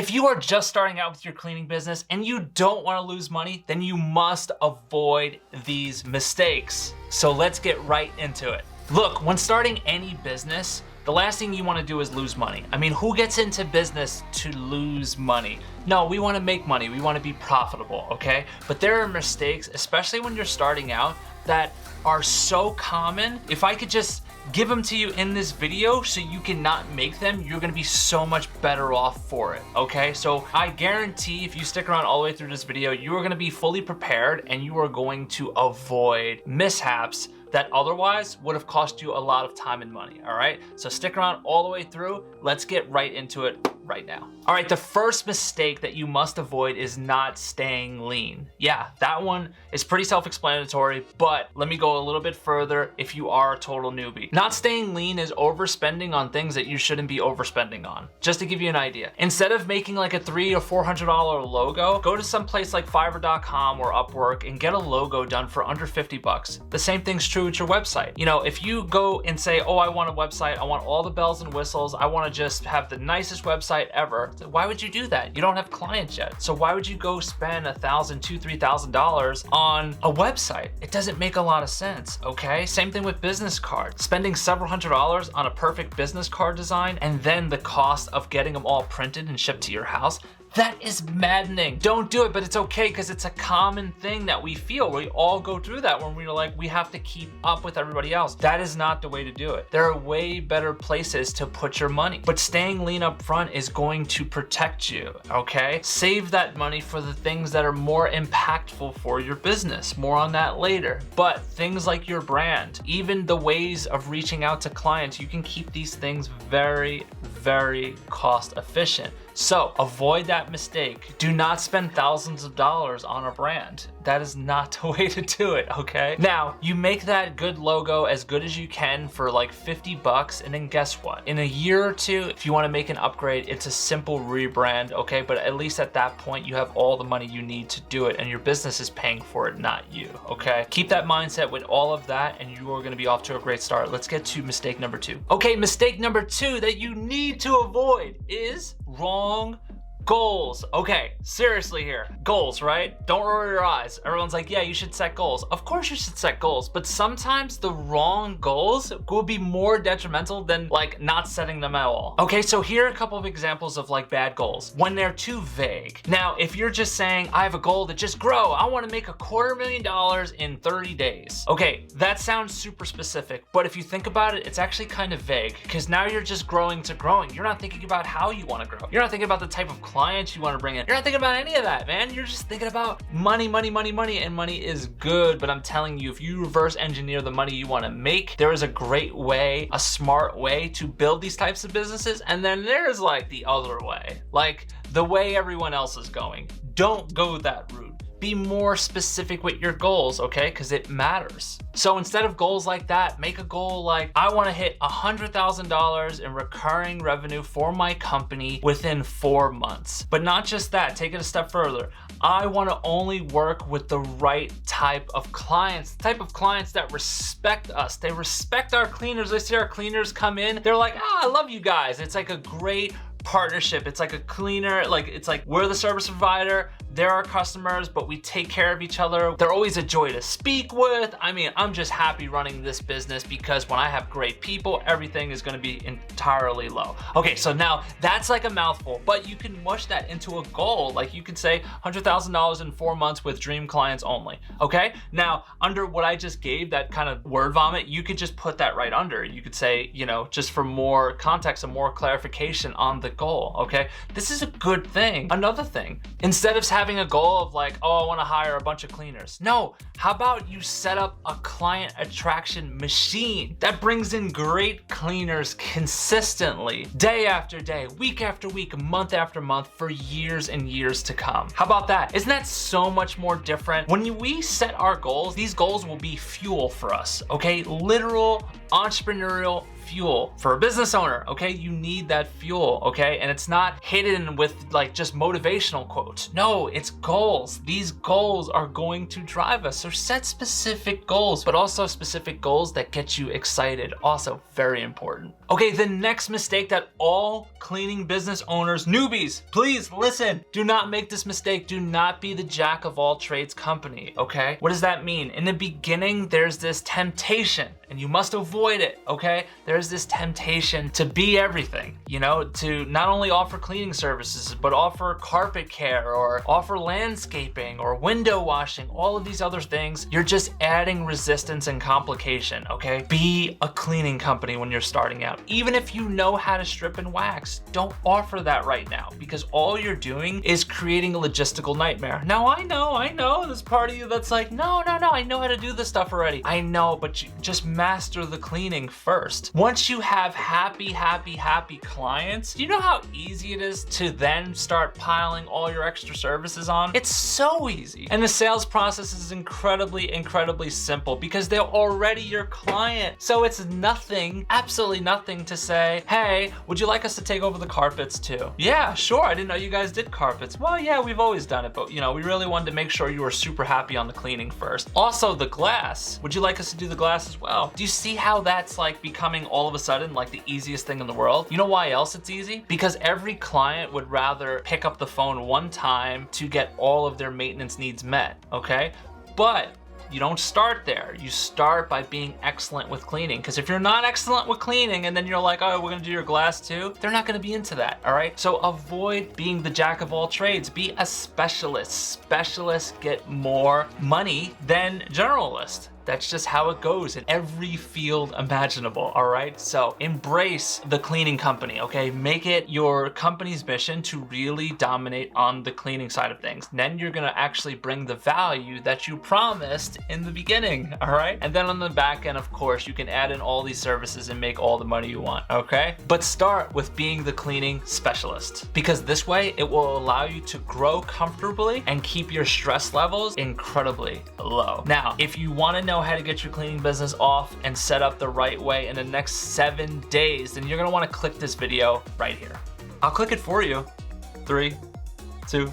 If you are just starting out with your cleaning business and you don't want to lose money, then you must avoid these mistakes. So let's get right into it. Look, when starting any business, the last thing you want to do is lose money. I mean, who gets into business to lose money? No, we want to make money. We want to be profitable, okay? But there are mistakes, especially when you're starting out, that are so common. If I could just give them to you in this video so you cannot make them, you're gonna be so much better off for it, okay? So I guarantee if you stick around all the way through this video, you are gonna be fully prepared and you are going to avoid mishaps that otherwise would have cost you a lot of time and money, all right? So stick around all the way through. Let's get right into it right now. All right, the first mistake that you must avoid is not staying lean. Yeah, that one is pretty self-explanatory, but let me go a little bit further if you are a total newbie. Not staying lean is overspending on things that you shouldn't be overspending on. Just to give you an idea, instead of making like a $300 or $400 logo, go to some place like Fiverr.com or Upwork and get a logo done for under 50 bucks. The same thing's true with your website. You know, if you go and say, oh, I want a website, I want all the bells and whistles, I want to just have the nicest website ever, why would you do that? You don't have clients yet. So why would you go spend $1,000, $2,000, $3,000 on a website? It doesn't make a lot of sense, okay? Same thing with business cards. Spending several $100s on a perfect business card design and then the cost of getting them all printed and shipped to your house, that is maddening. Don't do it, but it's okay because it's a common thing that we feel. We all go through that when we're like, we have to keep up with everybody else. That is not the way to do it. There are way better places to put your money, but staying lean up front is going to protect you, okay? Save that money for the things that are more impactful for your business. More on that later. But things like your brand, even the ways of reaching out to clients, you can keep these things very, very cost efficient. So avoid that mistake. Do not spend thousands of dollars on a brand. That is not the way to do it, okay? Now, you make that good logo as good as you can for like 50 bucks, and then guess what? In a year or two, if you wanna make an upgrade, it's a simple rebrand, okay? But at least at that point, you have all the money you need to do it, and your business is paying for it, not you, okay? Keep that mindset with all of that, and you are gonna be off to a great start. Let's get to mistake number 2. Okay, mistake number 2 that you need to avoid is wrong goals. Okay, seriously here. Goals, right? Don't roll your eyes. Everyone's like, yeah, you should set goals. Of course you should set goals, but sometimes the wrong goals will be more detrimental than like not setting them at all. Okay, so here are a couple of examples of like bad goals. When they're too vague. Now, if you're just saying, I have a goal to just grow, I want to make $250,000 in 30 days. Okay, that sounds super specific, but if you think about it, it's actually kind of vague because now you're just growing to growing. You're not thinking about how you want to grow. You're not thinking about the type of clients you want to bring in. You're not thinking about any of that, man. You're just thinking about money, money, money, money, and money is good. But I'm telling you, if you reverse engineer the money you want to make, there is a great way, a smart way to build these types of businesses. And then there's like the other way, like the way everyone else is going. Don't go that route. Be more specific with your goals, okay? Because it matters. So instead of goals like that, make a goal like, I want to hit $100,000 in recurring revenue for my company within 4 months. But not just that, take it a step further. I want to only work with the right type of clients, the type of clients that respect us. They respect our cleaners. They see our cleaners come in. They're like, oh, I love you guys. It's like a great partnership. It's like a cleaner, like it's like we're the service provider, they're our customers, but we take care of each other. They're always a joy to speak with. I mean, I'm just happy running this business because when I have great people, everything is going to be entirely low. Okay, so now that's like a mouthful, but you can mush that into a goal. Like you could say $100,000 in 4 months with dream clients only. Okay, now under what I just gave, that kind of word vomit, you could just put that right under. You could say, you know, just for more context and more clarification on the goal. Okay, this is a good thing. Another thing, instead of having a goal of like, oh, I want to hire a bunch of cleaners. No, how about you set up a client attraction machine that brings in great cleaners consistently, day after day, week after week, month after month, for years and years to come. How about that? Isn't that so much more different? When we set our goals, these goals will be fuel for us, okay? Literal entrepreneurial fuel for a business owner, okay? You need that fuel, okay? And it's not hidden with like just motivational quotes. No, it's goals. These goals are going to drive us. So set specific goals, but also specific goals that get you excited. Also very important. Okay, the next mistake that all cleaning business owners, newbies, please listen. Do not make this mistake. Do not be the jack of all trades company, okay? What does that mean? In the beginning, there's this temptation and you must avoid it, okay? There's this temptation to be everything, you know, to not only offer cleaning services, but offer carpet care or offer landscaping or window washing, all of these other things. You're just adding resistance and complication, okay? Be a cleaning company when you're starting out. Even if you know how to strip and wax, don't offer that right now because all you're doing is creating a logistical nightmare. Now, I know, there's part of you that's like, no, I know how to do this stuff already. I know, but you just master the cleaning first. Once you have happy clients, do you know how easy it is to then start piling all your extra services on? It's so easy. And the sales process is incredibly simple because they're already your client. So it's nothing, absolutely nothing to say, hey, would you like us to take over the carpets too? Yeah, sure, I didn't know you guys did carpets. Well, yeah, we've always done it, but you know, we really wanted to make sure you were super happy on the cleaning first. Also, the glass, would you like us to do the glass as well? Do you see how that's like becoming all of a sudden like the easiest thing in the world? You know why else it's easy? Because every client would rather pick up the phone one time to get all of their maintenance needs met, okay? But you don't start there. You start by being excellent with cleaning. Because if you're not excellent with cleaning and then you're like, oh, we're gonna do your glass too, they're not gonna be into that, all right? So avoid being the jack of all trades. Be a specialist. Specialists get more money than generalists. That's just how it goes in every field imaginable, all right? So embrace the cleaning company, okay? Make it your company's mission to really dominate on the cleaning side of things. Then you're gonna actually bring the value that you promised in the beginning, all right? And then on the back end, of course, you can add in all these services and make all the money you want, okay? But start with being the cleaning specialist because this way it will allow you to grow comfortably and keep your stress levels incredibly low. Now, if you wanna know how to get your cleaning business off and set up the right way in the next 7 days, then you're gonna wanna click this video right here. I'll click it for you. 3, 2,